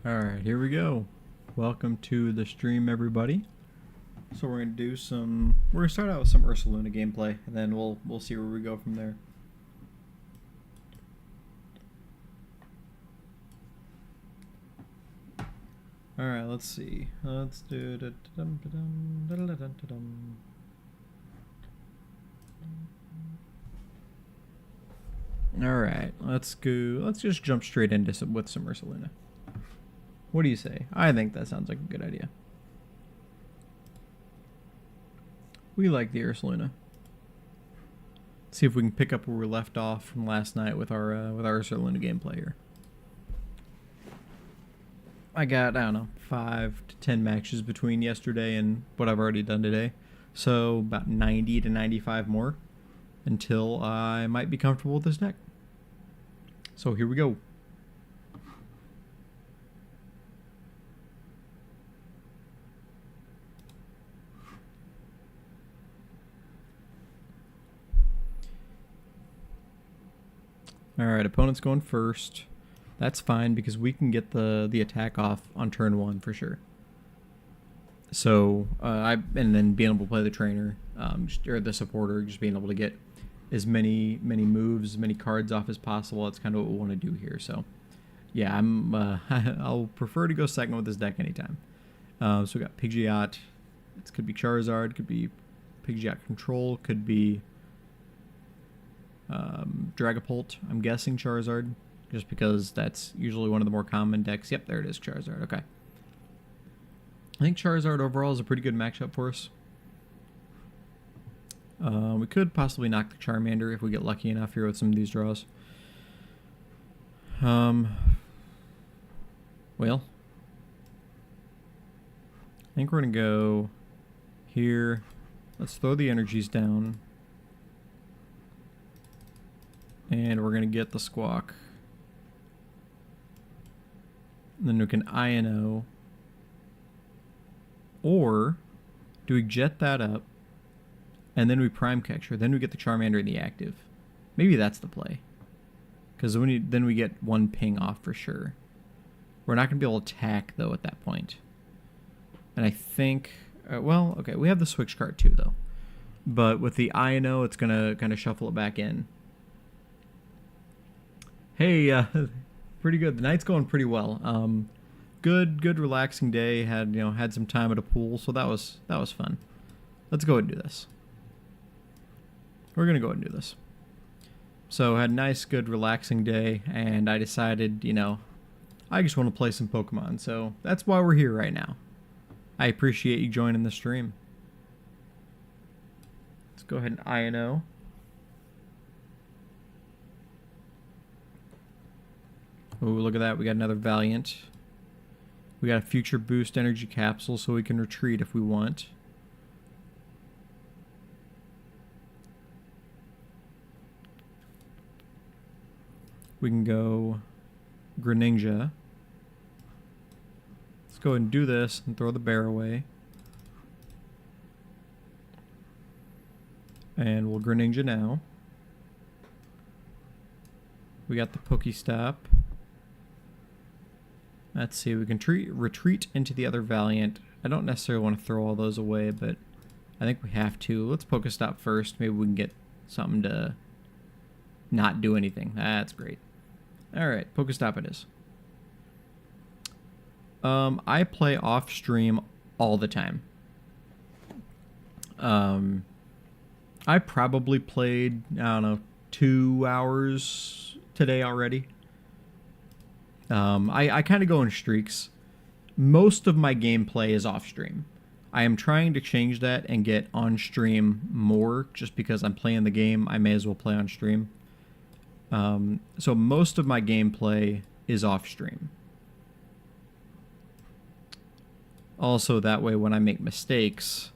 Alright, here we go. Welcome to the stream, everybody. So we're gonna start out with some Ursaluna gameplay, and then we'll see where we go from there. Alright, let's see. Let's do Alright, let's just jump straight into some Ursaluna. What do you say? I think that sounds like a good idea. We like the Ursaluna. See if we can pick up where we left off from last night with our Ursaluna gameplay here. I got, I don't know, 5 to 10 matches between yesterday and what I've already done today. So about 90 to 95 more until I might be comfortable with this deck. So here we go. Alright, opponent's going first. That's fine because we can get the attack off on turn 1 for sure. So, and then being able to play the trainer, or the supporter, just being able to get as many moves, as many cards off as possible. That's kind of what we want to do here. So, yeah, I'll prefer to go second with this deck anytime. So we got Pidgeot. It could be Charizard, could be Pidgeot Control, could be Dragapult. I'm guessing Charizard, just because that's usually one of the more common decks. Yep, there it is, Charizard. Okay. I think Charizard overall is a pretty good matchup for us. We could possibly knock the Charmander if we get lucky enough here with some of these draws. Well, I think we're going to go here. Let's throw the energies down. And we're going to get the Squawk. And then we can INO. Or do we jet that up and then we prime catcher? Then we get the Charmander in the active. Maybe that's the play. Because then we get one ping off for sure. We're not going to be able to attack, though, at that point. And I think... well, okay, we have the switch card, too, though. But with the INO, it's going to kind of shuffle it back in. Hey, pretty good. The night's going pretty well. Good relaxing day. Had some time at a pool, so that was fun. Let's go ahead and do this. We're gonna go ahead and do this. So had a nice, good, relaxing day, and I decided, I just want to play some Pokemon. So that's why we're here right now. I appreciate you joining the stream. Let's go ahead and INO. Oh, look at that. We got another Valiant. We got a Future Boost energy capsule so we can retreat if we want. We can go Greninja. Let's go ahead and do this and throw the bear away. And we'll Greninja now. We got the Pokestop. Let's see, we can retreat into the other Valiant. I don't necessarily want to throw all those away, but I think we have to. Let's Pokestop first. Maybe we can get something to not do anything. That's great. Alright, Pokestop it is. I play off stream all the time. I probably played, I don't know, 2 hours today already. I kind of go in streaks. Most of my gameplay is off stream. I am trying to change that and get on stream more, just because I'm playing the game. I may as well play on stream. So most of my gameplay is off stream. Also, that way when I make mistakes,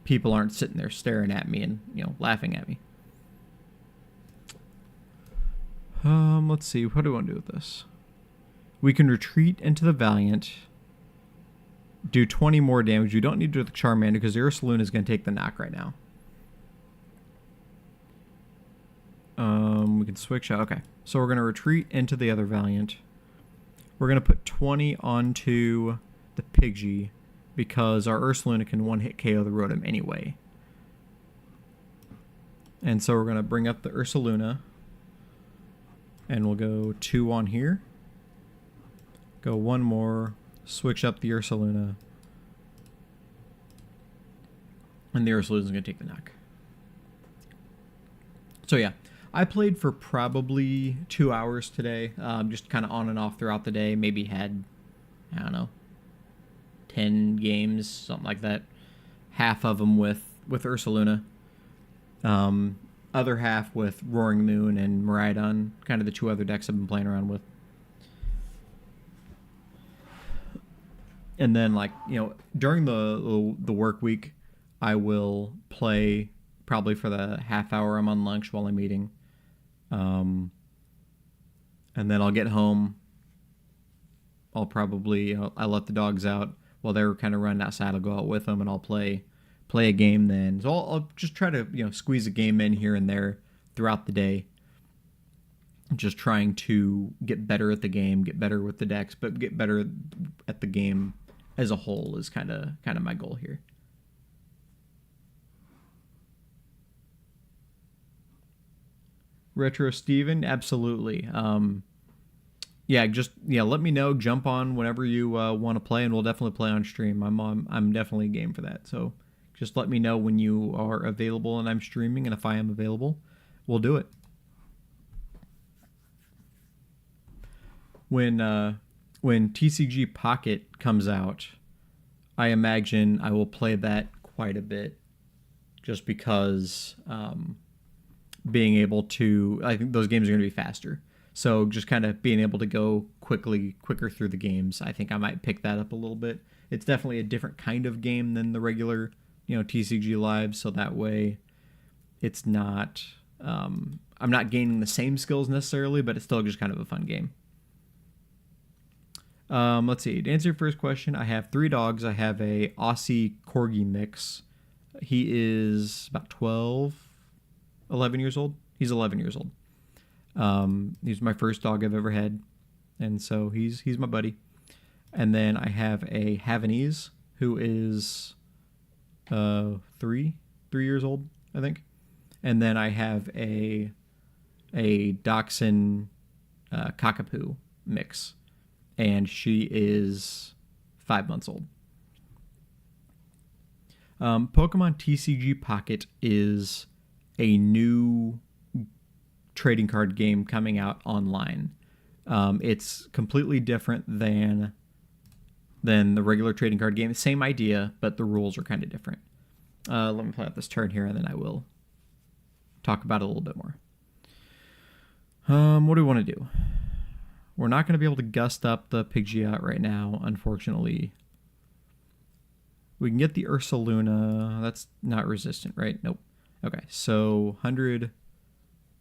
people aren't sitting there staring at me and, laughing at me. Let's see. What do I want to do with this? We can retreat into the Valiant, do 20 more damage. We don't need to do the Charmander because the Ursaluna is going to take the knock right now. We can switch out. Okay, so we're going to retreat into the other Valiant. We're going to put 20 onto the Pidgey because our Ursaluna can one-hit KO the Rotom anyway. And so we're going to bring up the Ursaluna. And we'll go 2 on here. Go 1 more. Switch up the Ursaluna. And the Ursaluna's going to take the knock. So yeah, I played for probably 2 hours today. Just kind of on and off throughout the day. Maybe had, I don't know, 10 games, something like that. Half of them with Ursaluna. Other half with Roaring Moon and Miraidon, kind of the 2 other decks I've been playing around with. And then, like, you know, during the work week, I will play probably for the half hour I'm on lunch while I'm eating. And then I'll get home. I'll probably, I let the dogs out while they're kind of running outside. I'll go out with them and I'll play a game then. So I'll just try to, you know, squeeze a game in here and there throughout the day. Just trying to get better at the game, get better with the decks, but get better at the game as a whole is kind of my goal here. Retro Steven, absolutely. Let me know. Jump on whenever you want to play, and we'll definitely play on stream. I'm definitely game for that. So just let me know when you are available and I'm streaming, and if I am available, we'll do it. When TCG Pocket comes out, I imagine I will play that quite a bit, just because being able to, I think those games are going to be faster. So just kind of being able to go quicker through the games, I think I might pick that up a little bit. It's definitely a different kind of game than the regular, you know, TCG Live. So that way, it's not, I'm not gaining the same skills necessarily, but it's still just kind of a fun game. Let's see. To answer your first question, I have 3 dogs. I have a Aussie Corgi mix. He is about 11 years old. He's 11 years old. He's my first dog I've ever had, and so he's my buddy. And then I have a Havanese who is 3 years old, I think. And then I have a Dachshund Cockapoo mix, and she is 5 months old. Pokemon TCG Pocket is a new trading card game coming out online. It's completely different than the regular trading card game. Same idea, but the rules are kind of different. Let me play out this turn here, and then I will talk about it a little bit more. What do we want to do? We're not going to be able to gust up the Pidgeot right now, unfortunately. We can get the Ursaluna. That's not resistant, right? Nope. Okay, so 100.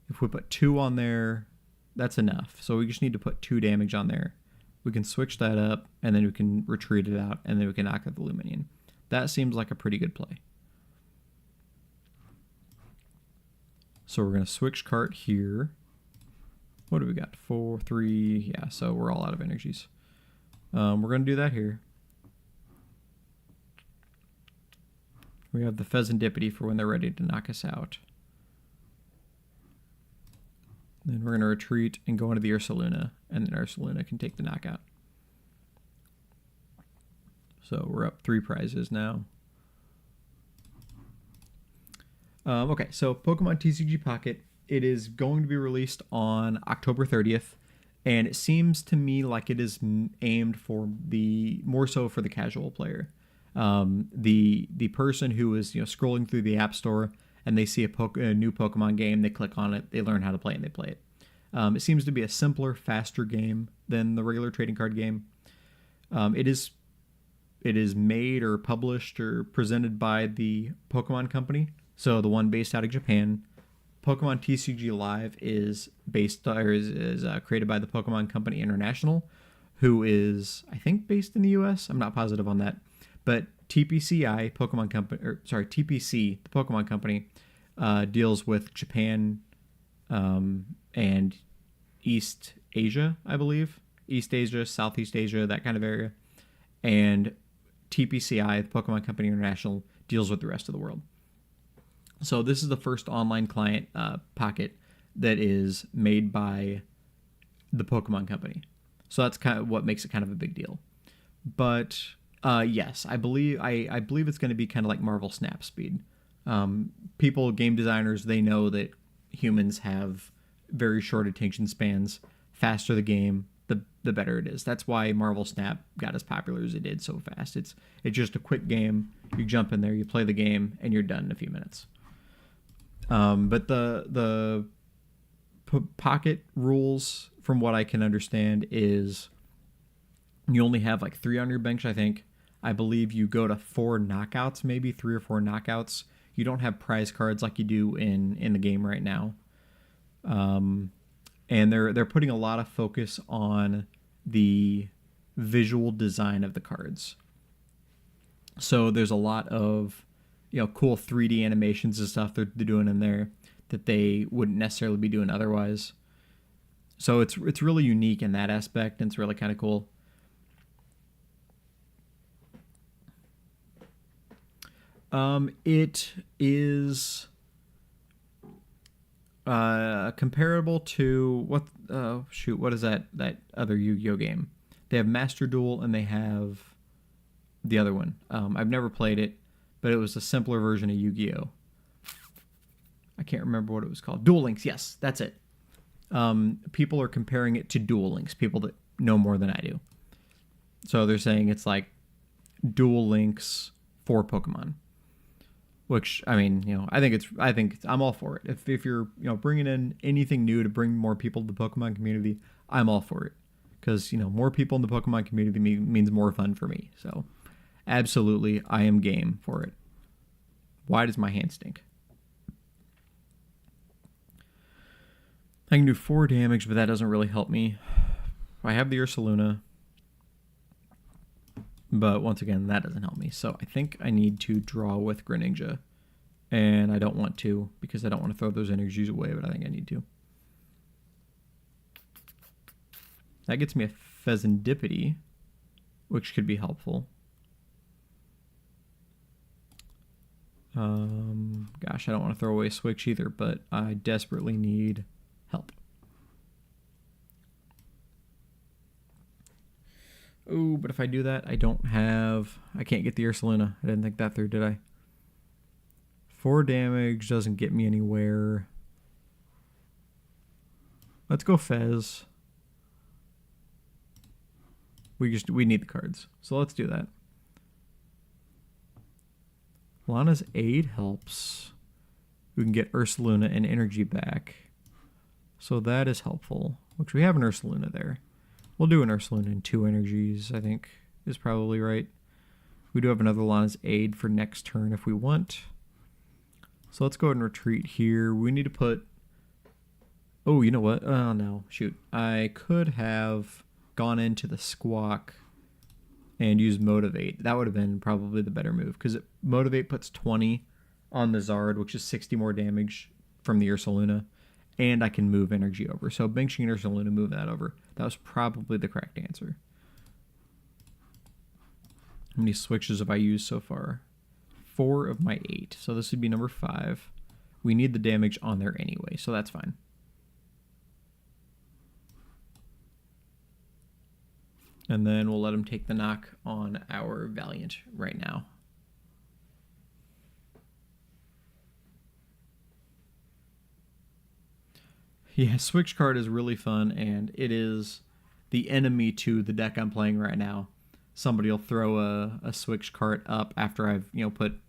If we put 2 on there, that's enough. So we just need to put 2 damage on there. We can switch that up, and then we can retreat it out, and then we can knock out the Luminion. That seems like a pretty good play. So we're going to switch cart here. What do we got? 4, 3. Yeah, so we're all out of energies. We're going to do that here. We have the Pheasantipity for when they're ready to knock us out. Then we're going to retreat and go into the Ursaluna, and then Ursaluna can take the knockout. So we're up 3 prizes now. Okay, so Pokemon TCG Pocket, it is going to be released on October 30th, and it seems to me like it is aimed for more so for the casual player. The person who is, you know, scrolling through the App Store and they see a new Pokemon game, they click on it, they learn how to play, and they play it. It seems to be a simpler, faster game than the regular trading card game. It is made or published or presented by the Pokemon Company, so the one based out of Japan. Pokemon TCG Live is created by the Pokemon Company International, who is, I think, based in the U.S. I'm not positive on that, but TPCI Pokemon Company, TPC, the Pokemon Company, deals with Japan and East Asia, I believe. East Asia, Southeast Asia, that kind of area. And TPCI, the Pokemon Company International, deals with the rest of the world. So this is the first online client Pocket that is made by the Pokemon Company. So that's kind of what makes it kind of a big deal. But yes, I believe it's going to be kind of like Marvel Snap Speed. People, game designers, they know that humans have very short attention spans. Faster the game, the better it is. That's why Marvel Snap got as popular as it did so fast. It's just a quick game. You jump in there, you play the game, and you're done in a few minutes. But the Pocket rules, from what I can understand, is you only have like 3 on your bench, I think. I believe you go to 4 knockouts, maybe 3 or 4 knockouts. You don't have prize cards like you do in the game right now. And they're putting a lot of focus on the visual design of the cards. So there's a lot of, cool 3D animations and stuff they're doing in there that they wouldn't necessarily be doing otherwise. So it's really unique in that aspect, and it's really kind of cool. It is comparable to what is that other Yu-Gi-Oh game? They have Master Duel and they have the other one. I've never played it, but it was a simpler version of Yu-Gi-Oh. I can't remember what it was called. Duel Links, yes, that's it. People are comparing it to Duel Links, people that know more than I do. So they're saying it's like Duel Links for Pokemon. Which, I mean, I think I'm all for it. If you're, bringing in anything new to bring more people to the Pokemon community, I'm all for it. Because, more people in the Pokemon community means more fun for me. So, absolutely, I am game for it. Why does my hand stink? I can do 4 damage, but that doesn't really help me. I have the Ursaluna. But once again, that doesn't help me. So I think I need to draw with Greninja. And I don't want to, because I don't want to throw those energies away, but I think I need to. That gets me a Pheasantipity, which could be helpful. Gosh, I don't want to throw away a Switch either, but I desperately need help. Oh, but if I do that, I can't get the Ursaluna. I didn't think that through, did I? 4 damage doesn't get me anywhere. Let's go Fez. We need the cards, so let's do that. Lana's Aid helps. We can get Ursaluna and energy back. So that is helpful, which we have an Ursaluna there. We'll do an Ursaluna and 2 energies, I think, is probably right. We do have another Lana's Aid for next turn if we want. So let's go ahead and retreat here. We need to put... Oh, you know what? Oh, no. Shoot. I could have gone into the Squawk and used Motivate. That would have been probably the better move, because Motivate puts 20 on the Zard, which is 60 more damage from the Ursaluna. And I can move energy over. So benching an Ursaluna, move that over. That was probably the correct answer. How many switches have I used so far? 4 of my 8. So this would be number 5. We need the damage on there anyway, so that's fine. And then we'll let him take the knock on our Valiant right now. Yeah, Switch card is really fun, and it is the enemy to the deck I'm playing right now. Somebody will throw a Switch card up after I've put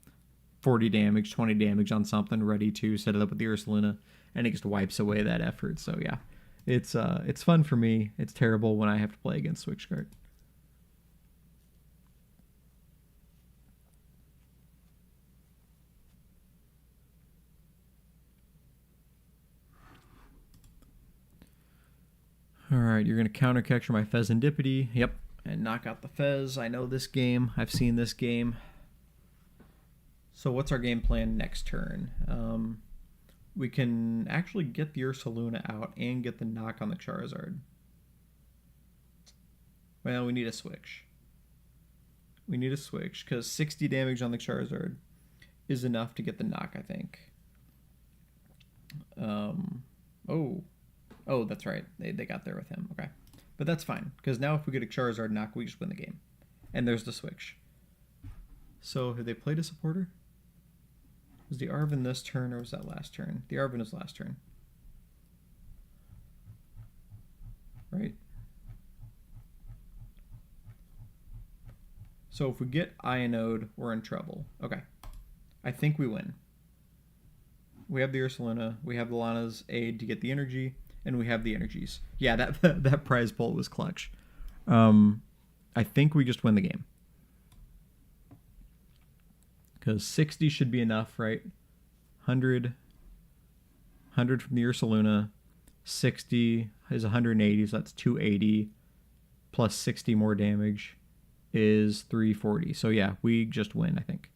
40 damage, 20 damage on something, ready to set it up with the Ursaluna, and it just wipes away that effort. So yeah, it's fun for me. It's terrible when I have to play against Switch card. Alright, you're going to counter capture my Pheasantipity. Yep, and knock out the Fez. I know this game. I've seen this game. So what's our game plan next turn? We can actually get the Ursaluna out and get the knock on the Charizard. Well, we need a switch. We need a switch because 60 damage on the Charizard is enough to get the knock, I think. Oh, that's right. They got there with him. Okay. But that's fine, because now if we get a Charizard knock, we just win the game. And there's the switch. So, have they played a supporter? Was the Arven this turn, or was that last turn? The Arven was last turn. Right? So if we get Ionode, we're in trouble. Okay. I think we win. We have the Ursaluna, we have the Lana's aid to get the energy, and we have the energies. Yeah, that prize pull was clutch. I think we just win the game. Because 60 should be enough, right? 100 from the Ursaluna. 60 is 180, so that's 280. Plus 60 more damage is 340. So yeah, we just win, I think.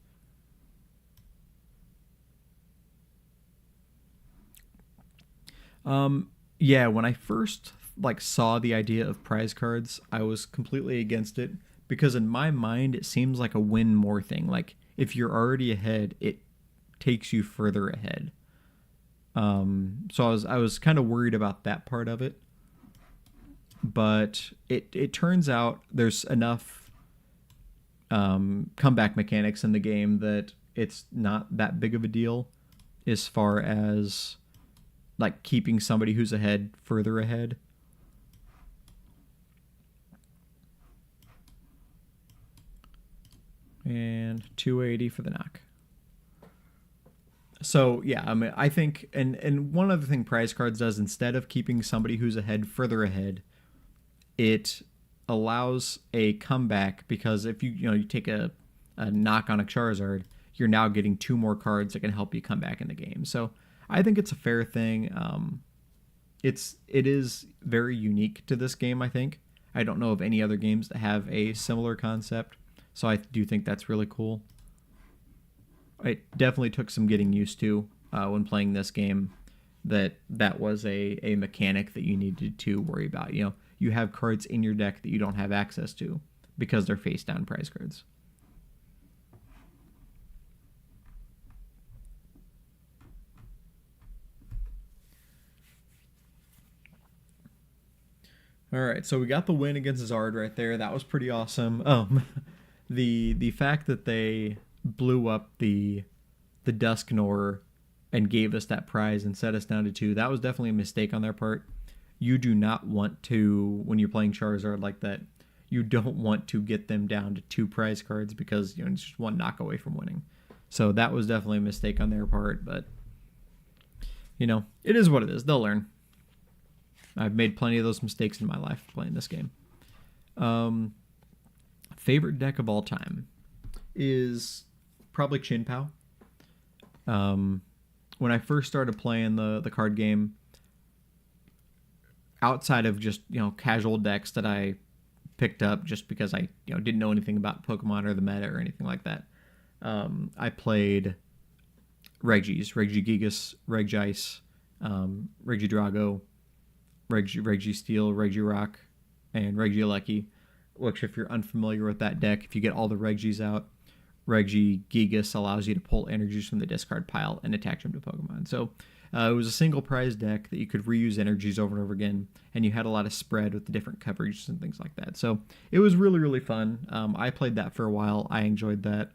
Yeah, when I first saw the idea of prize cards, I was completely against it because in my mind it seems like a win more thing. Like if you're already ahead, it takes you further ahead. So I was kind of worried about that part of it. But it turns out there's enough comeback mechanics in the game that it's not that big of a deal as far as keeping somebody who's ahead further ahead. And 280 for the knock. So yeah, I mean, I think, and one other thing prize cards does, instead of keeping somebody who's ahead further ahead, it allows a comeback, because if you take a knock on a Charizard, you're now getting 2 more cards that can help you come back in the game. So I think it's a fair thing. It is very unique to this game, I think. I don't know of any other games that have a similar concept, so I do think that's really cool. It definitely took some getting used to when playing this game, that was a mechanic that you needed to worry about. You have cards in your deck that you don't have access to because they're face down prize cards. All right, so we got the win against Zard right there. That was pretty awesome. The fact that they blew up the Dusknoir and gave us that prize and set us down to 2, that was definitely a mistake on their part. You do not want to, when you're playing Charizard like that, you don't want to get them down to 2 prize cards because it's just 1 knock away from winning. So that was definitely a mistake on their part, but it is what it is. They'll learn. I've made plenty of those mistakes in my life playing this game. Favorite deck of all time is probably Chin Pao. When I first started playing the card game, outside of just casual decks that I picked up just because I didn't know anything about Pokemon or the meta or anything like that, I played Regis, Regigigas, Regice, Regidrago, Registeel, Regirock, and Regieleki, which, if you're unfamiliar with that deck, if you get all the Regis out, Regigigas allows you to pull energies from the discard pile and attach them to Pokemon. So it was a single prize deck that you could reuse energies over and over again, and you had a lot of spread with the different coverages and things like that. So it was really, really fun. I played that for a while. I enjoyed that.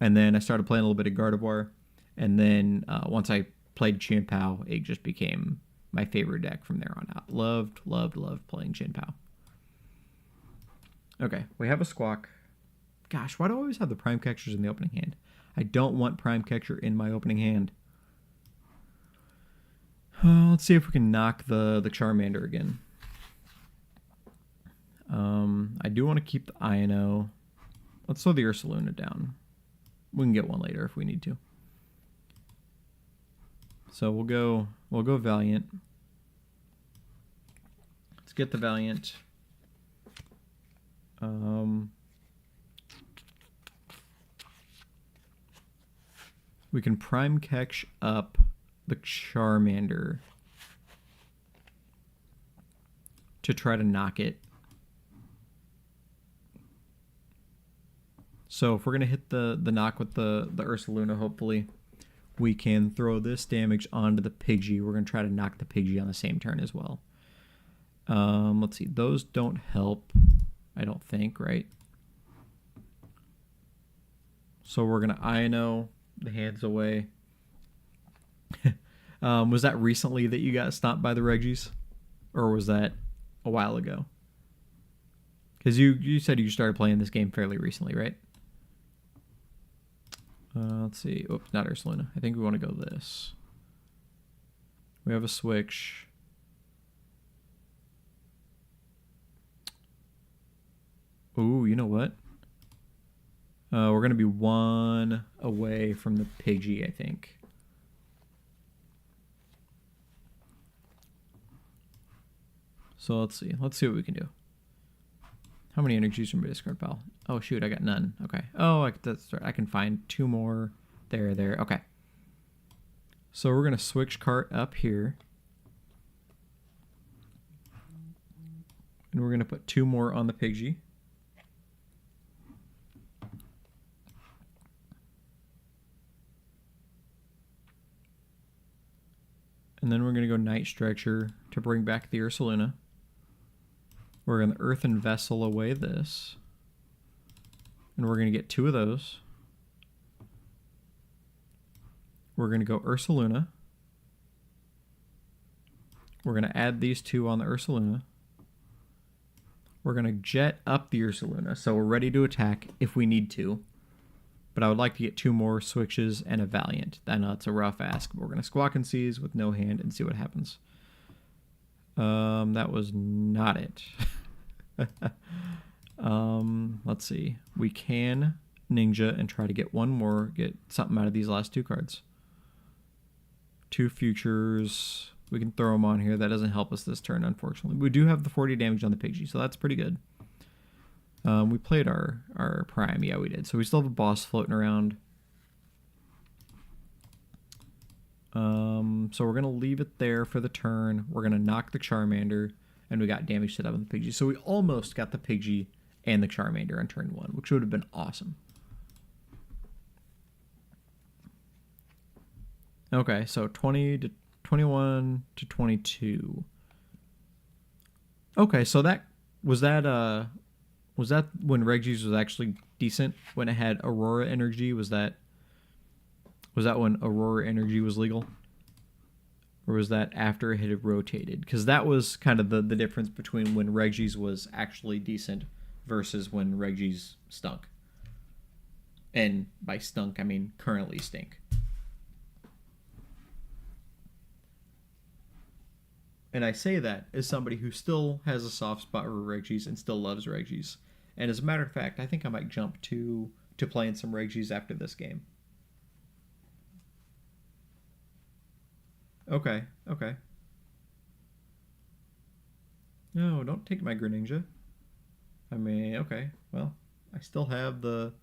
And then I started playing a little bit of Gardevoir. And then once I played Chin Pao, it just became my favorite deck from there on out. Loved playing Chin Pao. Okay, we have a Squawk. Gosh, why do I always have the Prime Catchers in the opening hand? I don't want Prime Catcher in my opening hand. Let's see if we can knock the Charmander again. I do want to keep the Ino. Let's throw the Ursaluna down. We can get one later if we need to. So we'll go Valiant. Let's get the Valiant. We can Prime Catch up the Charmander to try to knock it. So if we're going to hit the knock with the Ursaluna, hopefully we can throw this damage onto the Pidgey. We're going to try to knock the Pidgey on the same turn as well. Let's see. Those don't help, I don't think, right? So we're going to Ino the hands away. Was that recently that you got stomped by the Regis? Or was that a while ago? Because you said you started playing this game fairly recently, right? Let's see. Oops, not Ursaluna. I think we want to go this. We have a switch. Ooh, you know what? We're going to be one away from the Pidgey, I think. So let's see. Let's see what we can do. How many energies from my discard pile? Oh, shoot, I got none. Okay. Oh, that's right. I can find 2 more. There. Okay. So we're going to switch cart up here. And we're going to put 2 more on the Pidgey. And then we're going to go Night Stretcher to bring back the Ursaluna. We're going to Earthen Vessel away this. And we're going to get 2 of those. We're going to go Ursaluna. We're going to add these 2 on the Ursaluna. We're going to jet up the Ursaluna, so we're ready to attack if we need to. But I would like to get 2 more switches and a Valiant. I know it's a rough ask, but we're going to Squawk and Seize with no hand and see what happens. That was not it. Let's see. We can Ninja and try to get 1 more, get something out of these last 2 cards. 2 futures. We can throw them on here. That doesn't help us this turn, unfortunately. We do have the 40 damage on the Pidgey, so that's pretty good. We played our Prime. Yeah, we did. So we still have a boss floating around. So we're going to leave it there for the turn. We're going to knock the Charmander, and we got damage set up on the Pidgey. So we almost got the Pidgey and the Charmander on turn 1, which would have been awesome. Okay, so 20 to 21 to 22. Okay, so that was when Regis was actually decent, when it had Aurora Energy? Was that when Aurora Energy was legal? Or was that after it had rotated? Because that was kind of the difference between when Regis was actually decent versus when Regis stunk. And by stunk, I mean currently stink. And I say that as somebody who still has a soft spot for Regis and still loves Regis. And as a matter of fact, I think I might jump to playing some Regis after this game. Okay. No, don't take my Greninja. I mean, okay. Well, I still have the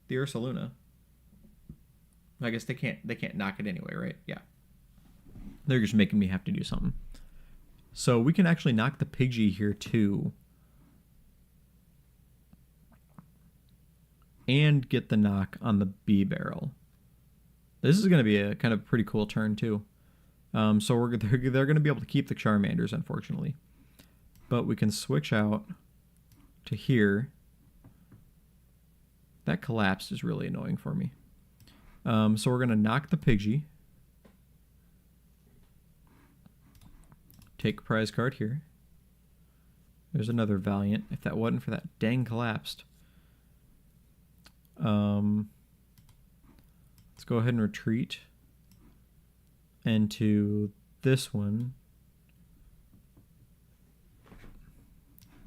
Ursaluna. I guess they can't knock it anyway, right? Yeah. They're just making me have to do something. So we can actually knock the Pidgey here too. And get the knock on the B barrel. This is going to be a kind of pretty cool turn too. So they're going to be able to keep the Charmanders, unfortunately. But we can switch out to here. That collapsed is really annoying for me. So we're going to knock the Pidgey. Take a prize card here. There's another Valiant. If that wasn't for that dang collapsed. Let's go ahead and retreat into this one.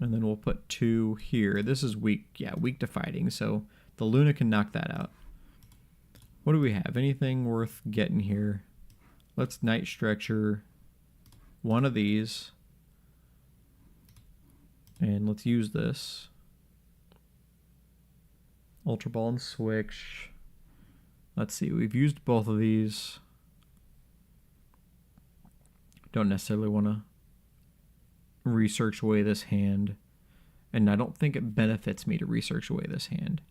And then we'll put 2 here. This is weak. Yeah, weak to fighting. So the Luna can knock that out. What do we have? Anything worth getting here? Let's Night Stretcher one of these. And let's use this. Ultra Ball and Switch. Let's see. We've used both of these. Don't necessarily want to research away this hand. And I don't think it benefits me to research away this hand.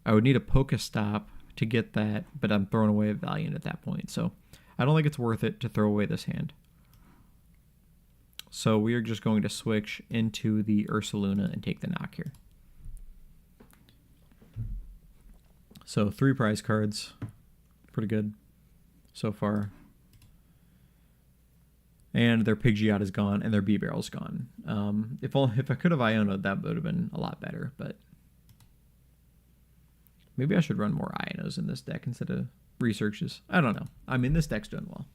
I would need a Pokestop to get that, but I'm throwing away a Valiant at that point. So I don't think it's worth it to throw away this hand. So we are just going to switch into the Ursaluna and take the knock here. So 3 prize cards. Pretty good so far. And their Pidgeot is gone, and their B-Barrel's gone. If I could have Iono'd, that would have been a lot better, but maybe I should run more Ionos in this deck instead of researches. I don't know. I mean, this deck's doing well.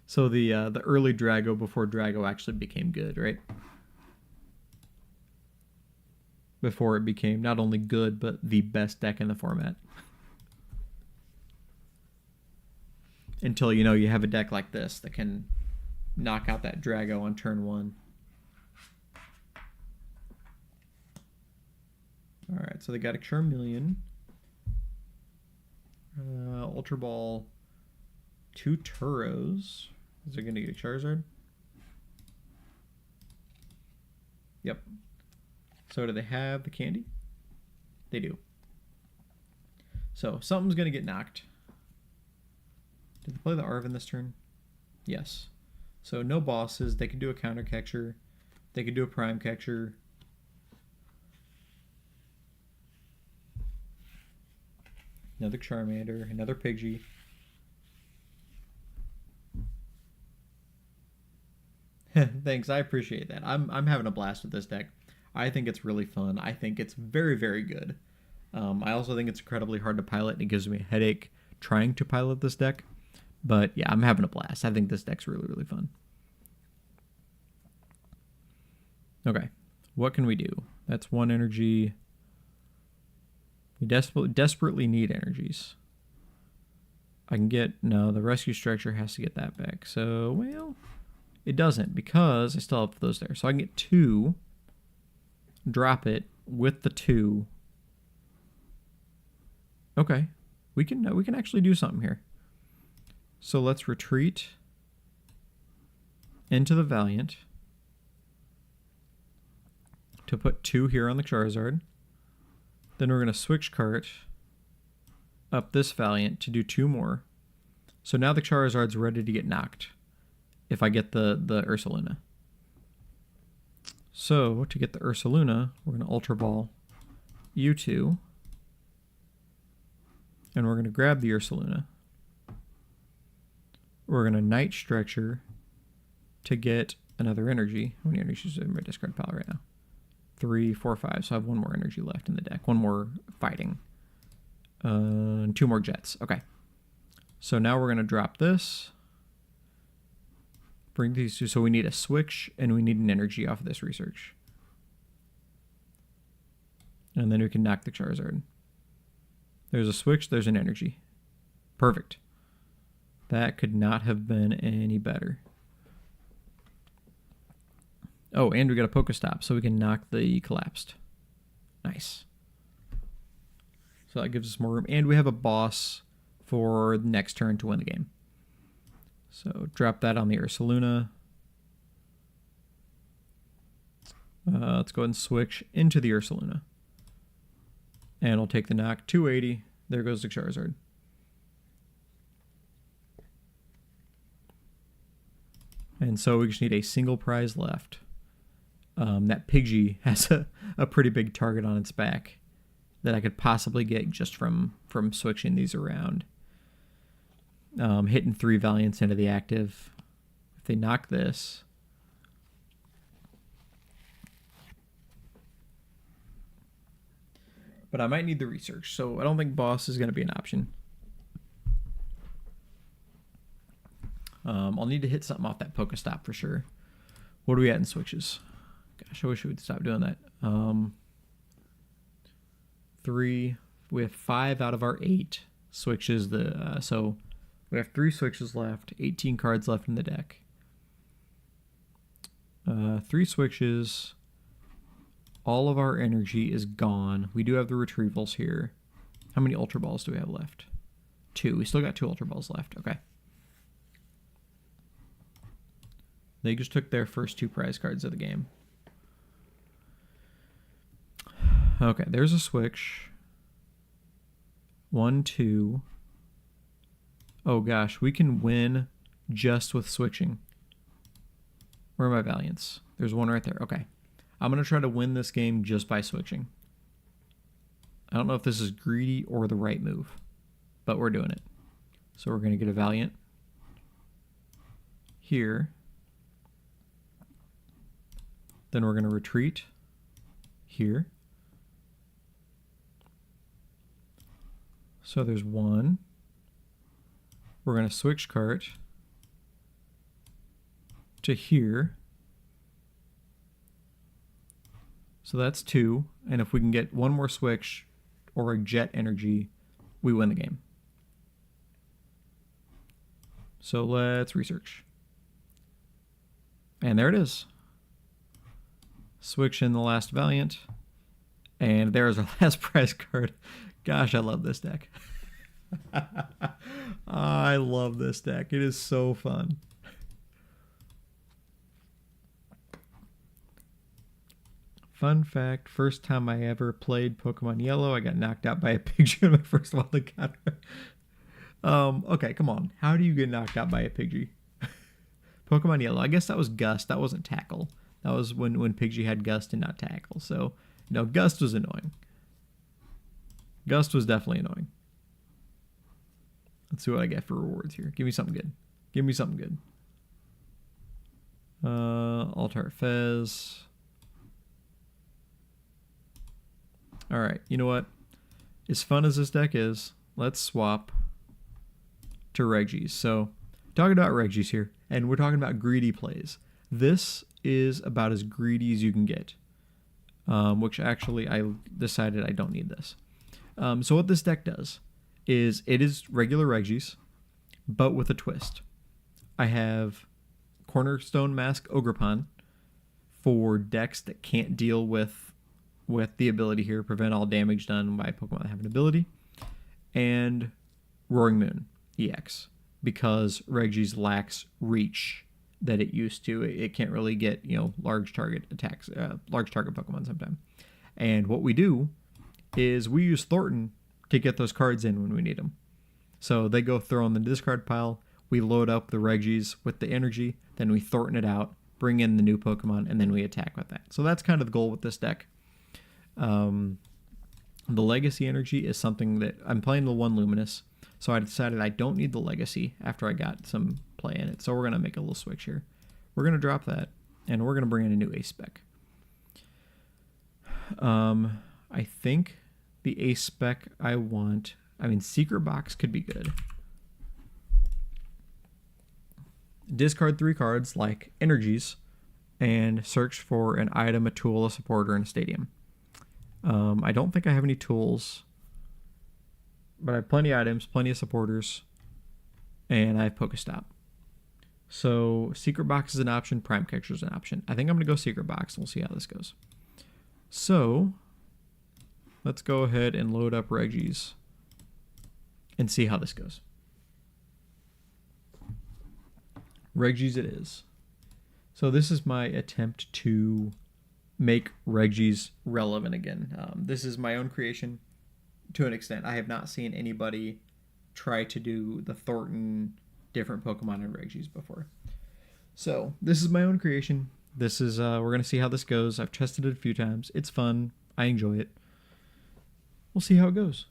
So the early Drago before Drago actually became good, right? Before it became not only good, but the best deck in the format. Until, you know, you have a deck like this that can knock out that Drago on turn 1. Alright, so they got a Charmeleon. Ultra Ball. 2 Turos. Is it going to get a Charizard? Yep. So do they have the candy? They do. So something's going to get knocked. Did they play the Arven this turn? Yes. So no bosses. They can do a counter catcher. They can do a prime catcher. Another Charmander. Another Pidgey. Thanks, I appreciate that. I'm having a blast with this deck. I think it's really fun. I think it's very, very good. I also think it's incredibly hard to pilot, and it gives me a headache trying to pilot this deck. But yeah, I'm having a blast. I think this deck's really, really fun. Okay, what can we do? That's 1 energy. We desperately need energies. I can get... No, the rescue structure has to get that back. So, well... It doesn't, because I still have those there. So I can get 2, drop it with the 2. Okay, we can actually do something here. So let's retreat into the Valiant to put 2 here on the Charizard. Then we're going to switch cart up this Valiant to do 2 more. So now the Charizard's ready to get knocked if I get the Ursaluna. So, to get the Ursaluna, we're going to Ultra Ball U2. And we're going to grab the Ursaluna. We're going to Night Stretcher to get another energy. How many energies are in my discard pile right now? 3, 4, 5. So I have 1 more energy left in the deck. 1 more fighting. And 2 more jets. Okay. So now we're going to drop this. Bring these 2. So we need a switch and we need an energy off of this research. And then we can knock the Charizard. There's a switch, there's an energy. Perfect. That could not have been any better. Oh, and we got a Pokestop, so we can knock the Collapsed. Nice. So that gives us more room. And we have a boss for the next turn to win the game. So drop that on the Ursaluna. Let's go ahead and switch into the Ursaluna. And we'll take the knock. 280. There goes the Charizard. And so we just need a single prize left. That Pidgey has a pretty big target on its back that I could possibly get just from switching these around. Hitting 3 Valiants into the active. If they knock this... But I might need the research, so I don't think boss is going to be an option. I'll need to hit something off that Pokestop for sure. What are we at in switches? Gosh, I wish we would stop doing that. 3. We have 5 out of our 8 switches. So we have 3 switches left. 18 cards left in the deck. 3 switches. All of our energy is gone. We do have the retrievals here. How many Ultra Balls do we have left? 2. We still got 2 Ultra Balls left. Okay. They just took their first 2 prize cards of the game. Okay, there's a switch. 1, 2. Oh gosh, we can win just with switching. Where are my Valiants? There's one right there. Okay. I'm going to try to win this game just by switching. I don't know if this is greedy or the right move, but we're doing it. So we're going to get a Valiant here. Then we're going to retreat here. So there's 1. We're going to switch cart to here. So that's 2. And if we can get 1 more switch or a jet energy, we win the game. So let's research. And there it is. Switch in the last Valiant. And there's our last prize card. Gosh, I love this deck. I love this deck. It is so fun. Fun fact, first time I ever played Pokemon Yellow, I got knocked out by a Pidgey in my first wild encounter. Okay, come on. How do you get knocked out by a Pidgey? Pokemon Yellow. I guess that was Gust. That wasn't Tackle. That was when Pidgey had Gust and not Tackle. So, Gust was annoying. Gust was definitely annoying. Let's see what I get for rewards here. Give me something good. Give me something good. Altar Fez. Alright, you know what? As fun as this deck is, let's swap to Regis. So, talking about Regis here, and we're talking about greedy plays. This is about as greedy as you can get, which actually I decided I don't need this. So what this deck does is it is regular Regis, but with a twist. I have Cornerstone Mask Ogrepon for decks that can't deal with the ability here, prevent all damage done by Pokemon that have an ability, and Roaring Moon EX, because Regis lacks reach that it used to. It can't really get, large target attacks, large target Pokemon sometimes. And what we do is we use Thornton to get those cards in when we need them. So they go throw in the discard pile, we load up the Regis with the energy, then we Thornton it out, bring in the new Pokemon, and then we attack with that. So that's kind of the goal with this deck. The Legacy energy is something that I'm playing the 1 Luminous, so I decided I don't need the Legacy after I got some play in it. So we're going to make a little switch here. We're going to drop that, and we're going to bring in a new Ace spec. I think the Ace spec I want, Secret Box could be good. Discard 3 cards like energies and search for an item, a tool, a supporter, and a stadium. I don't think I have any tools, but I have plenty of items, plenty of supporters, and I have Pokestop. So Secret Box is an option, Prime Catcher is an option. I think I'm going to go Secret Box, and we'll see how this goes. So let's go ahead and load up Regis and see how this goes. Regis it is. So this is my attempt to make Regis relevant again. This is my own creation to an extent. I have not seen anybody try to do the Thornton different Pokemon in Regis before. So this is my own creation. This is we're going to see how this goes. I've tested it a few times. It's fun. I enjoy it. We'll see how it goes.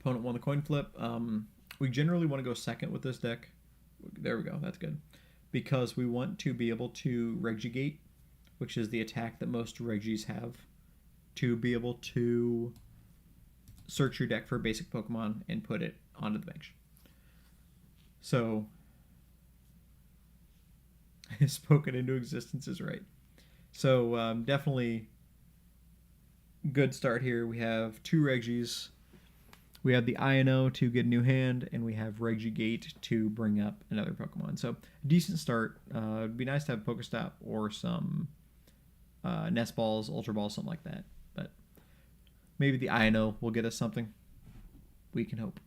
Opponent won the coin flip. We generally want to go second with this deck. There we go. That's good. Because we want to be able to Regigate, which is the attack that most Regis have, to be able to search your deck for a basic Pokemon and put it onto the bench. So, spoken into existence is right. So, definitely good start here. We have 2 Regis. We have the INO to get a new hand, and we have Regigate to bring up another Pokemon. So, decent start. It'd be nice to have Pokestop or some nest balls, ultra balls, something like that. But maybe the INO will get us something. We can hope.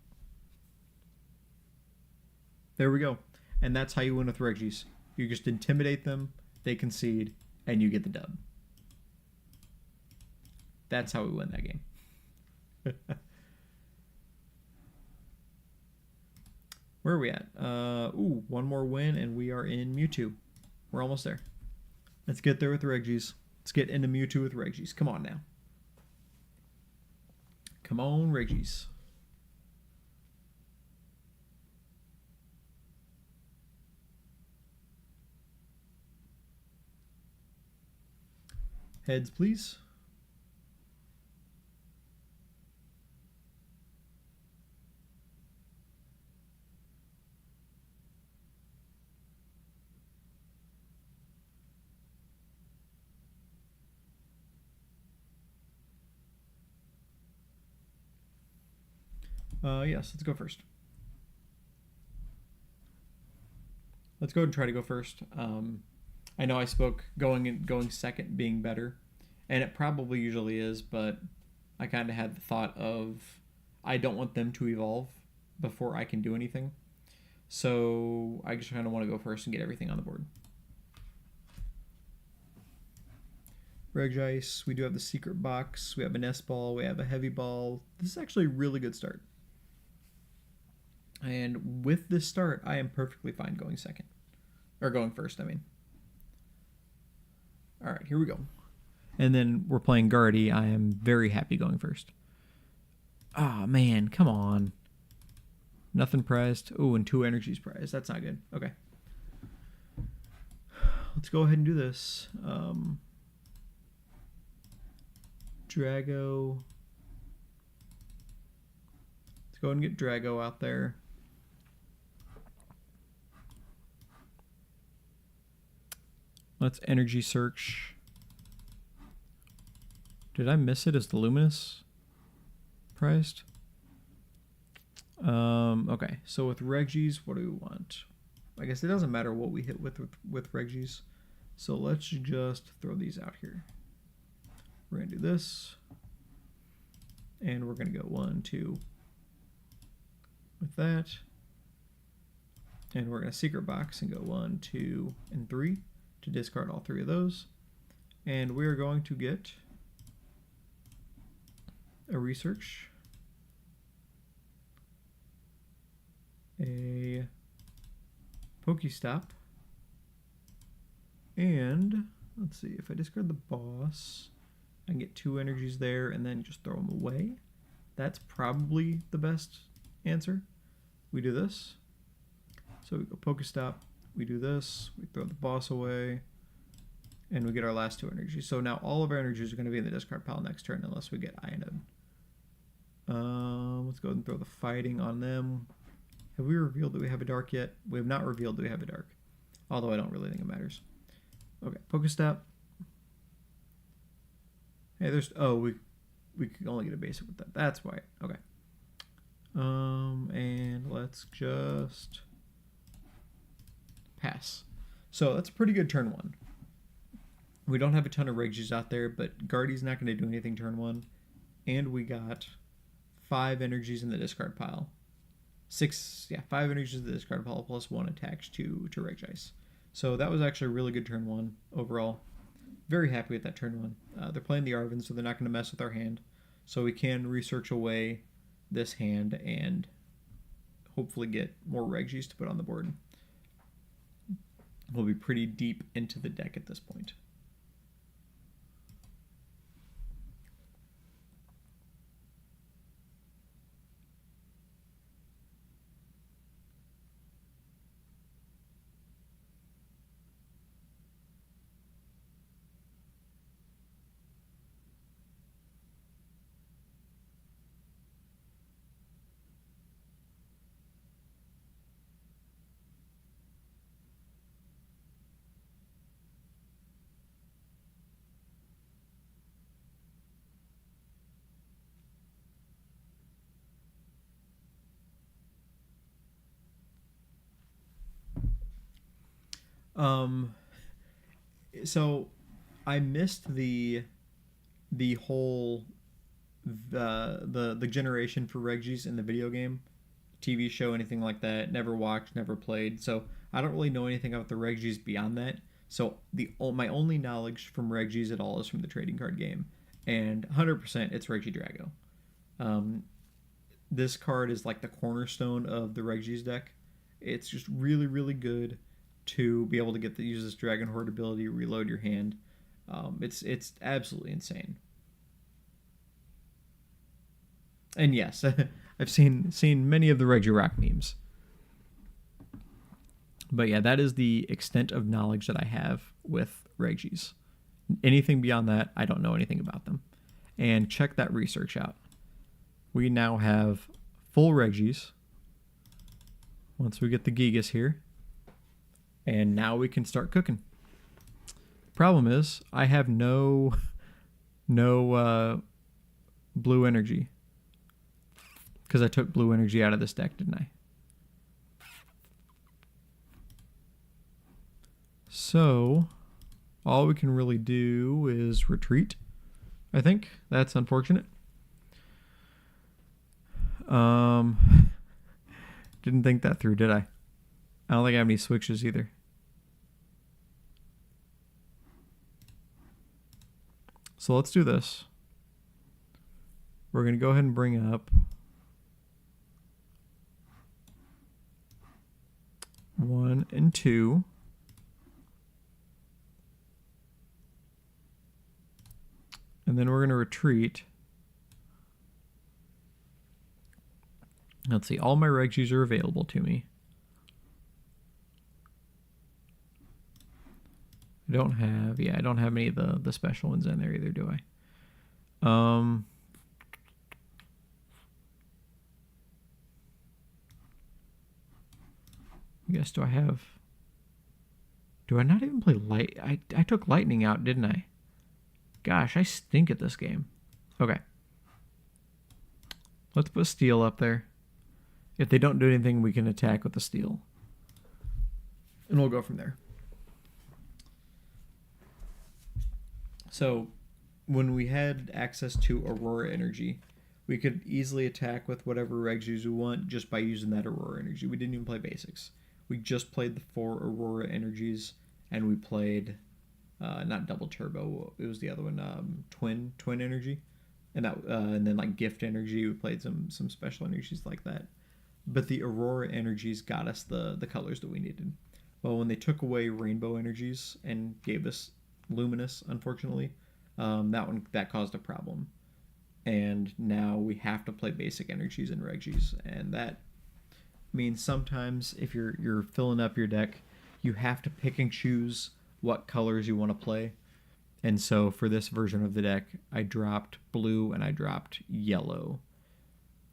There we go. And that's how you win with Regis. You just intimidate them, they concede, and you get the dub. That's how we win that game. Where are we at? One more win, and we are in Mewtwo. We're almost there. Let's get there with Regis. Let's get into Mewtwo with Regis. Come on now. Come on, Regis. Heads, please. Yes, let's go first. Let's go ahead and try to go first. I know I spoke going second being better, and it probably usually is, but I kind of had the thought of I don't want them to evolve before I can do anything. So I just kind of want to go first and get everything on the board. Regis, we do have the secret box, we have a nest ball, we have a heavy ball. This is actually a really good start. And with this start, I am perfectly fine going second. Or going first, I mean. Alright, here we go. And then we're playing Guardy. I am very happy going first. Ah, oh, man, come on. Nothing prized. Oh, and 2 energies prized. That's not good. Okay. Let's go ahead and do this. Drago. Let's go ahead and get Drago out there. Let's energy search. Did I miss it as the Luminous prized? Okay, so with Regis, what do we want? I guess it doesn't matter what we hit with Regis. So let's just throw these out here. We're going to do this. And we're going to go 1, 2 with that. And we're going to secret box and go 1, 2, and 3 to discard all 3 of those. And we are going to get a research, a Pokestop, and let's see, if I discard the boss, I can get 2 energies there and then just throw them away. That's probably the best answer. We do this. So we go Pokestop, we do this, we throw the boss away, and we get our last 2 energies. So now all of our energies are going to be in the discard pile next turn unless we get Ioned. Let's go ahead and throw the fighting on them. Have we revealed that we have a dark yet? We have not revealed that we have a dark. Although I don't really think it matters. Okay, Pokestop. Hey, there's... Oh, we could only get a basic with that. That's why. Okay. And let's just... pass. So that's a pretty good turn 1. We don't have a ton of Regis out there, but Guardy's not going to do anything turn 1. And we got 5 energies in the discard pile. 5 energies in the discard pile plus 1 attached to Regis. So that was actually a really good turn 1 overall. Very happy with that turn 1. They're playing the Arven, so they're not going to mess with our hand. So we can research away this hand and hopefully get more Regis to put on the board. We'll be pretty deep into the deck at this point. So I missed the whole the generation for Regis in the video game, TV show, anything like that. Never watched, never played. So I don't really know anything about the Regis beyond that. So my only knowledge from Regis at all is from the trading card game, and 100% it's Regi Drago. Um, this card is like the cornerstone of the Regis deck. It's just really really good to be able to use this Dragon Horde ability, reload your hand. It's absolutely insane. And yes, I've seen many of the Regi Rock memes. But yeah, that is the extent of knowledge that I have with Regis. Anything beyond that, I don't know anything about them. And check that research out. We now have full Regis. Once we get the Gigas here. And now we can start cooking. Problem is, I have no blue energy. Because I took blue energy out of this deck, didn't I? So, all we can really do is retreat, I think. That's unfortunate. Didn't think that through, did I? I don't think I have any switches either. So let's do this. We're going to go ahead and bring up 1 and 2. And then we're going to retreat. Let's see, all my Regis are available to me. I don't have any of the special ones in there either, do I? I guess do I not even play light? I took lightning out, didn't I? Gosh, I stink at this game. Okay. Let's put steel up there. If they don't do anything, we can attack with the steel. And we'll go from there. So, when we had access to Aurora Energy, we could easily attack with whatever Regis we want just by using that Aurora Energy. We didn't even play basics. We just played the 4 Aurora Energies, and we played, not double turbo, it was the other one, twin energy, and that, and then like gift energy. We played some special energies like that. But the Aurora Energies got us the colors that we needed. Well, when they took away rainbow energies and gave us luminous, unfortunately, that caused a problem, and now we have to play basic energies and Regis, and that means sometimes if you're filling up your deck, you have to pick and choose what colors you want to play. And so for this version of the deck, I dropped blue and I dropped yellow,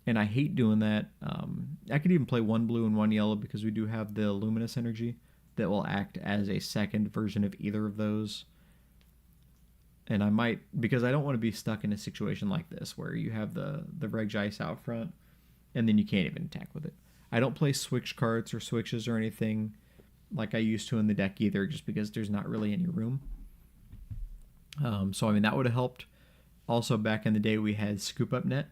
and I hate doing that. I could even play 1 blue and 1 yellow because we do have the luminous energy that will act as a second version of either of those. And I might, because I don't want to be stuck in a situation like this where you have the Reg Ice out front and then you can't even attack with it. I don't play switch cards or switches or anything like I used to in the deck either, just because there's not really any room. So I mean, that would have helped. Also, back in the day, we had Scoop Up Net,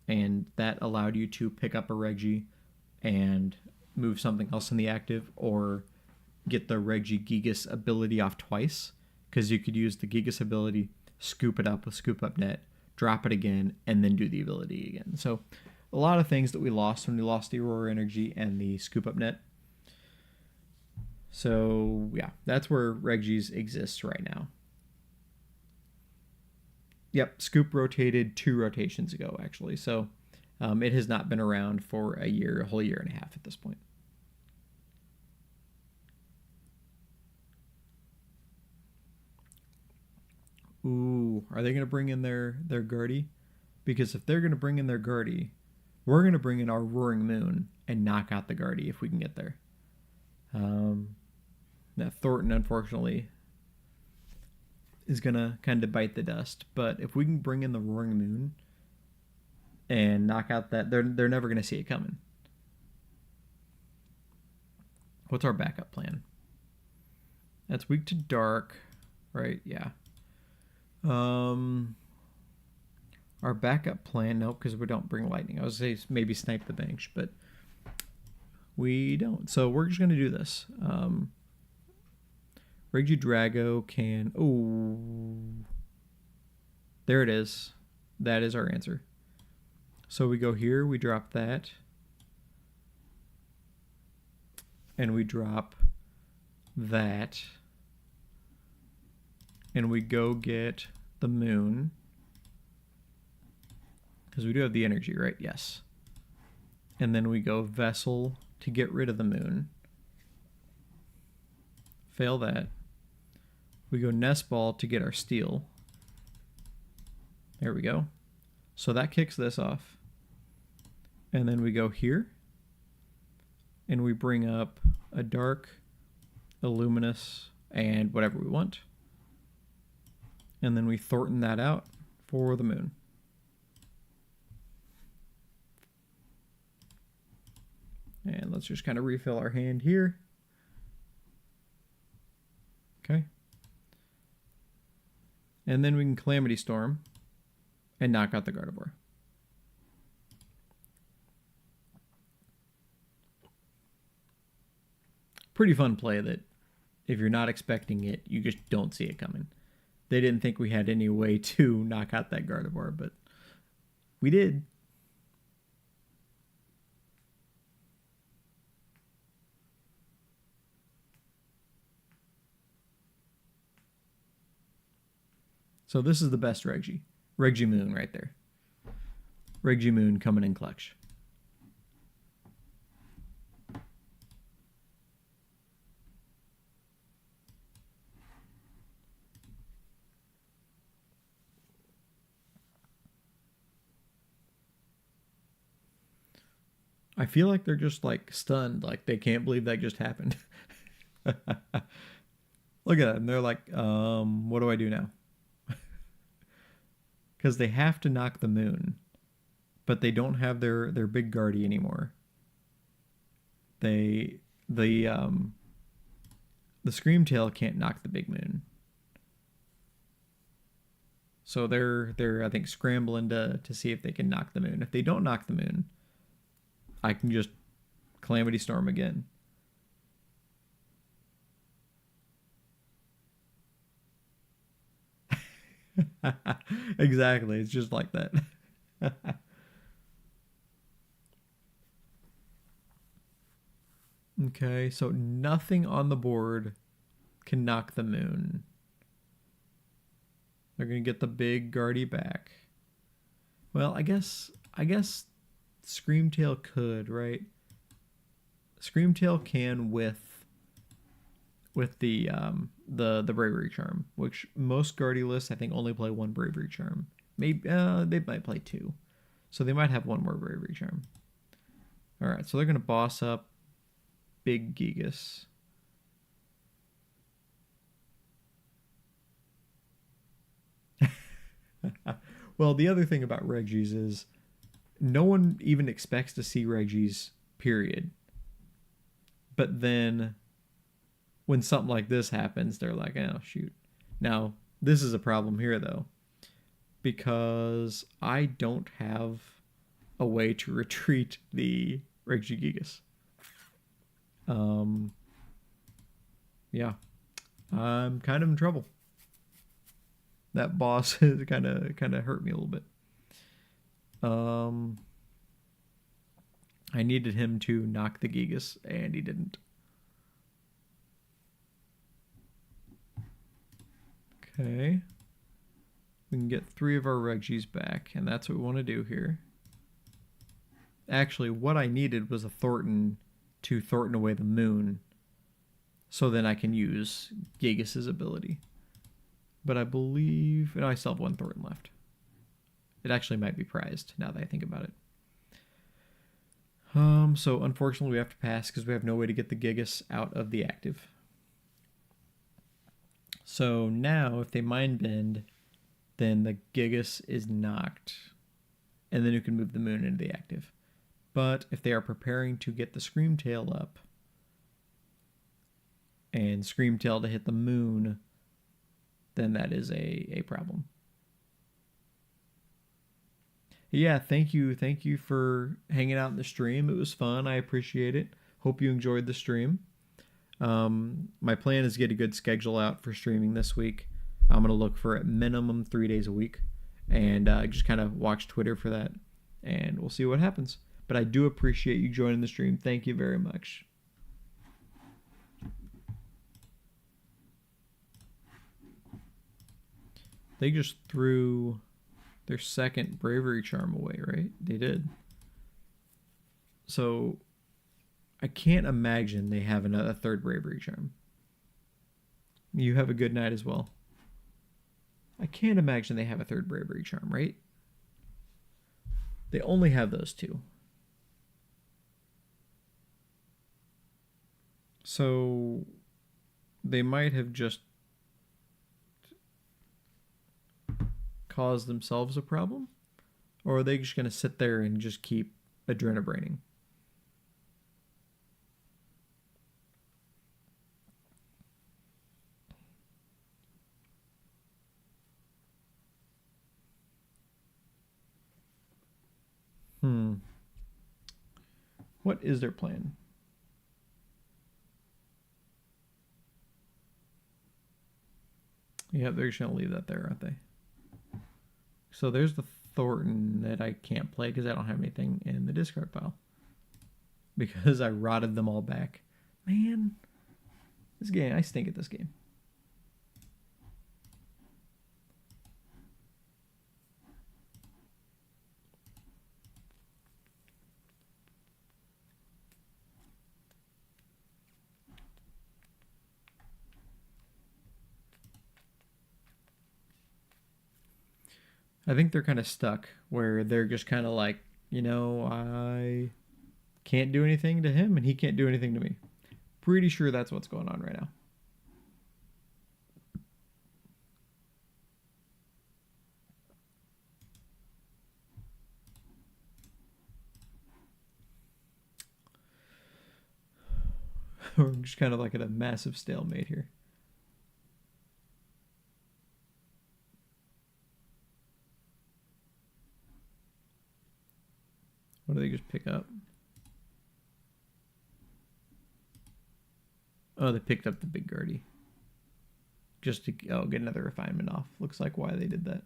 and that allowed you to pick up a Regi and move something else in the active, or get the Regi Gigas ability off twice, because you could use the Gigas ability, scoop it up with Scoop Up Net, drop it again, and then do the ability again. So a lot of things that we lost when we lost the Aurora Energy and the Scoop Up Net. So yeah, that's where Regis exists right now. Yep, Scoop rotated 2 rotations ago, actually. So it has not been around for a whole year and a half at this point. Ooh, are they going to bring in their Guardy? Because if they're going to bring in their Guardy, we're going to bring in our Roaring Moon and knock out the Guardy if we can get there. That Thornton, unfortunately, is going to kind of bite the dust. But if we can bring in the Roaring Moon and knock out that, they're never going to see it coming. What's our backup plan? That's weak to dark, right? Yeah. Um, our backup plan, nope, because we don't bring lightning. I was say maybe snipe the bench, but we don't. So we're just gonna do this. Regi Drago can. Oh, there it is. That is our answer. So we go here. We drop that, and we drop that, and we go get the moon. Because we do have the energy, right? Yes. And then we go vessel to get rid of the moon. Fail that. We go nest ball to get our steel. There we go. So that kicks this off. And then we go here. And we bring up a dark, a luminous, and whatever we want. And then we Thornton that out for the moon. And let's just kind of refill our hand here. Okay. And then we can Calamity Storm and knock out the Gardevoir. Pretty fun play that if you're not expecting it, you just don't see it coming. They didn't think we had any way to knock out that Gardevoir, but we did. So this is the best Regi. RegiMoon right there. RegiMoon coming in clutch. I feel like they're just like stunned, like they can't believe that just happened. Look at them. They're like, what do I do now? Because they have to knock the moon, but they don't have their big guardy anymore. The Screamtail can't knock the big moon, so they're I think scrambling to see if they can knock the moon. If they don't knock the moon, I can just Calamity Storm again. Exactly. It's just like that. Okay, so nothing on the board can knock the moon. They're going to get the big guardy back. Well, I guess Screamtail could, right? Screamtail can with the Bravery Charm, which most Guardy lists I think only play one Bravery Charm. Maybe they might play two, so they might have one more Bravery Charm. All right, so they're gonna boss up Big Gigas. Well, the other thing about Regis is no one even expects to see Regis, period. But then when something like this happens, they're like, oh, shoot. Now, this is a problem here, though, because I don't have a way to retreat the Regigigas. Yeah, I'm kind of in trouble. That boss kind of hurt me a little bit. I needed him to knock the Gigas, and he didn't. Okay. We can get 3 of our Regis back, and that's what we want to do here. Actually, what I needed was a Thornton to Thornton away the moon, so then I can use Gigas' ability. But I believe... No, I still have 1 Thornton left. It actually might be prized, now that I think about it. So unfortunately we have to pass because we have no way to get the Gigas out of the active. So now if they Mind Bend, then the Gigas is knocked, and then you can move the moon into the active. But if they are preparing to get the Screamtail up, and Screamtail to hit the moon, then that is a problem. Yeah, thank you. Thank you for hanging out in the stream. It was fun. I appreciate it. Hope you enjoyed the stream. My plan is to get a good schedule out for streaming this week. I'm going to look for at minimum 3 days a week and just kind of watch Twitter for that. And we'll see what happens. But I do appreciate you joining the stream. Thank you very much. They just threw their second bravery charm away, right? They did. So I can't imagine they have a third bravery charm. You have a good night as well. I can't imagine they have a third bravery charm, right? They only have those two. So they might have just caused themselves a problem? Or are they just going to sit there and just keep adrenabraining? What is their plan? Yeah, they're just going to leave that there, aren't they? So there's the Thornton that I can't play because I don't have anything in the discard pile. Because I rotted them all back. Man, this game, I stink at this game. I think they're kind of stuck where they're just kind of like, you know, I can't do anything to him and he can't do anything to me. Pretty sure that's what's going on right now. We're just kind of like at a massive stalemate here. What do they just pick up? Oh, they picked up the big Guardy. Just to get another refinement off. Looks like why they did that.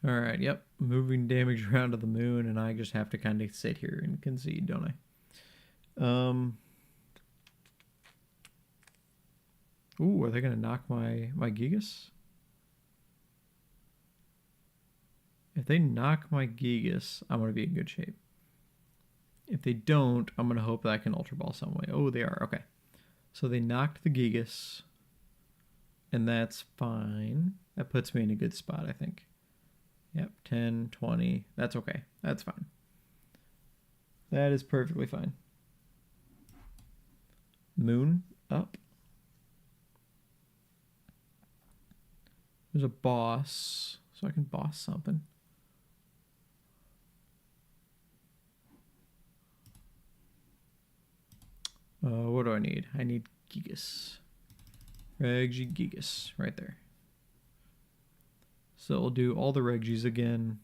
All right, yep. Moving damage around to the moon, and I just have to kind of sit here and concede, don't I? Ooh, are they going to knock my Gigas? If they knock my Gigas, I'm going to be in good shape. If they don't, I'm going to hope that I can Ultra Ball some way. Oh, they are. Okay. So they knocked the Gigas, and that's fine. That puts me in a good spot, I think. Yep, 10, 20. That's okay. That's fine. That is perfectly fine. Moon up. There's a boss, so I can boss something. What do I need? I need Gigas. Regi Gigas, right there. So we'll do all the Regis again.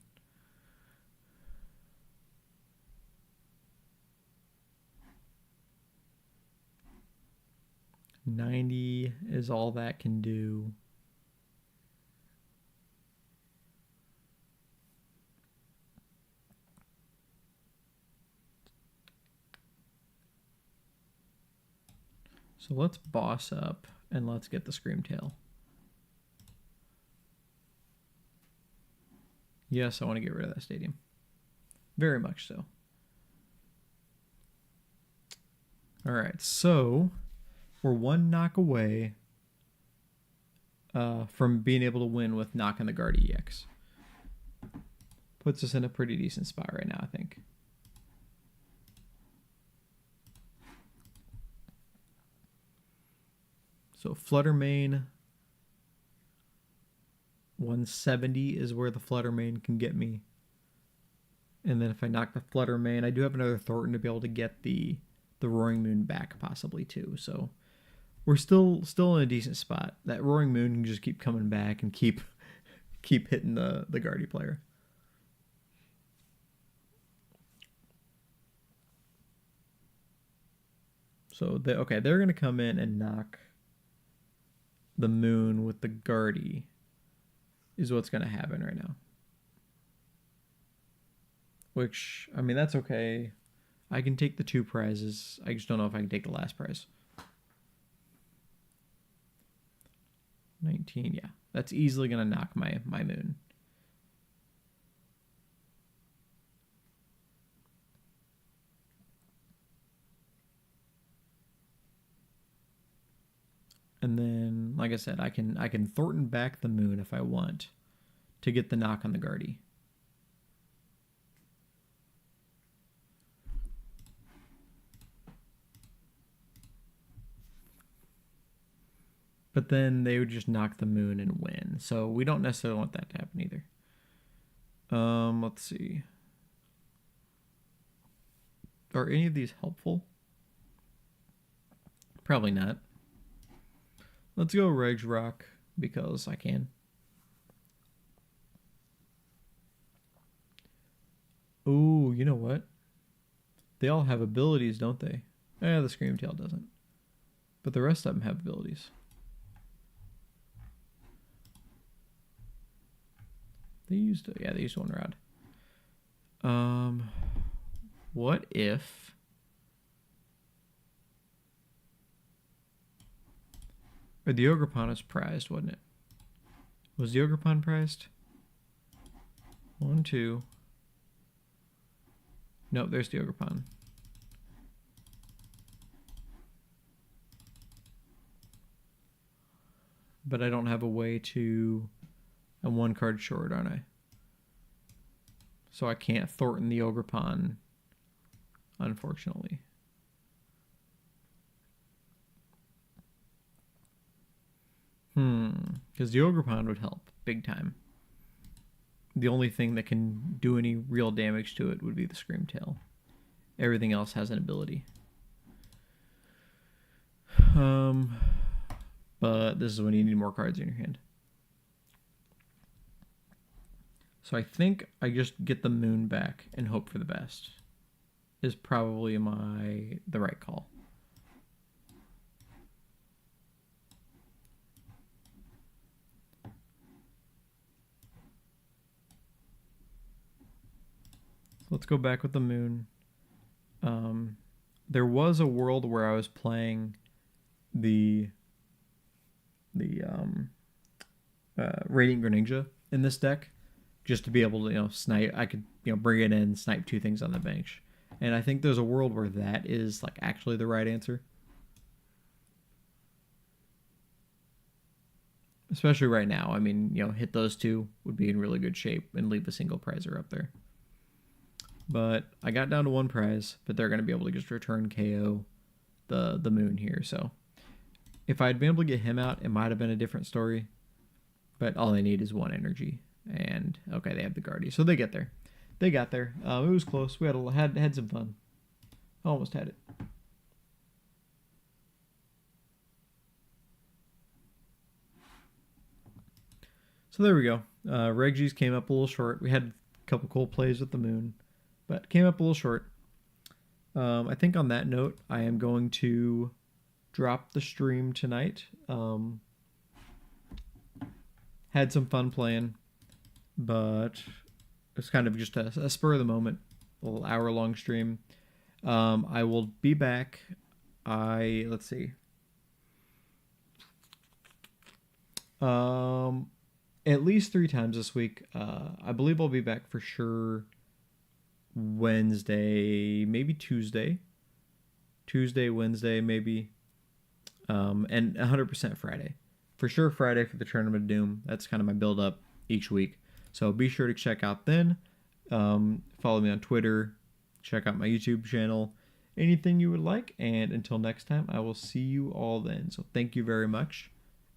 $90 is all that can do. So let's boss up and let's get the Screamtail. Yes, I want to get rid of that stadium. Very much so. All right, so we're one knock away from being able to win with knocking the Guard EX. Puts us in a pretty decent spot right now, I think. So Fluttermane, 170 is where the Flutter Mane can get me. And then if I knock the Flutter Mane, I do have another Thornton to be able to get the Roaring Moon back possibly too. So we're still in a decent spot. That Roaring Moon can just keep coming back and keep hitting the Guardy player. So they're going to come in and knock the Moon with the Guardy is what's going to happen right now. Which, I mean, that's okay. I can take the 2 prizes. I just don't know if I can take the last prize. 19, yeah. That's easily going to knock my Moon. And then, like I said, I can Thornton back the Moon if I want to get the knock on the Guardy. But then they would just knock the Moon and win. So we don't necessarily want that to happen either. Let's see. Are any of these helpful? Probably not. Let's go Regs Rock because I can. Ooh, you know what? They all have abilities, don't they? The Screamtail doesn't. But the rest of them have abilities. They used one rod. What if or the Ogerpon was prized, wasn't it? Was the Ogerpon prized? 1, 2. Nope, there's the Ogerpon. But I don't have a way to... I'm 1 card short, aren't I? So I can't Thornton the Ogerpon, unfortunately. Because the Ogerpon would help big time. The only thing that can do any real damage to it would be the Screamtail. Everything else has an ability. But this is when you need more cards in your hand. So I think I just get the Moon back and hope for the best is probably the right call. So let's go back with the Moon. There was a world where I was playing the Radiant Greninja in this deck, just to be able to snipe. I could bring it in, snipe 2 things on the bench, and I think there's a world where that is like actually the right answer. Especially right now. I mean, hit those 2 would be in really good shape and leave a single prizer up there. But I got down to 1 prize, but they're going to be able to just return KO the Moon here. So if I'd been able to get him out, it might have been a different story. But all they need is 1 energy. And okay, they have the Guardy, so they get there. They got there. It was close. We had some fun. Almost had it. So there we go. Regis came up a little short. We had a couple cool plays with the Moon, but came up a little short. I think on that note, I am going to drop the stream tonight. Had some fun playing, but it's kind of just a spur of the moment, a little hour-long stream. I will be back. Let's see. At least 3 times this week. I believe I'll be back for sure Wednesday, maybe Tuesday. Tuesday, Wednesday, maybe. And 100% Friday. For sure Friday for the Tournament of Doom. That's kind of my build-up each week. So be sure to check out then. Follow me on Twitter. Check out my YouTube channel. Anything you would like. And until next time, I will see you all then. So thank you very much.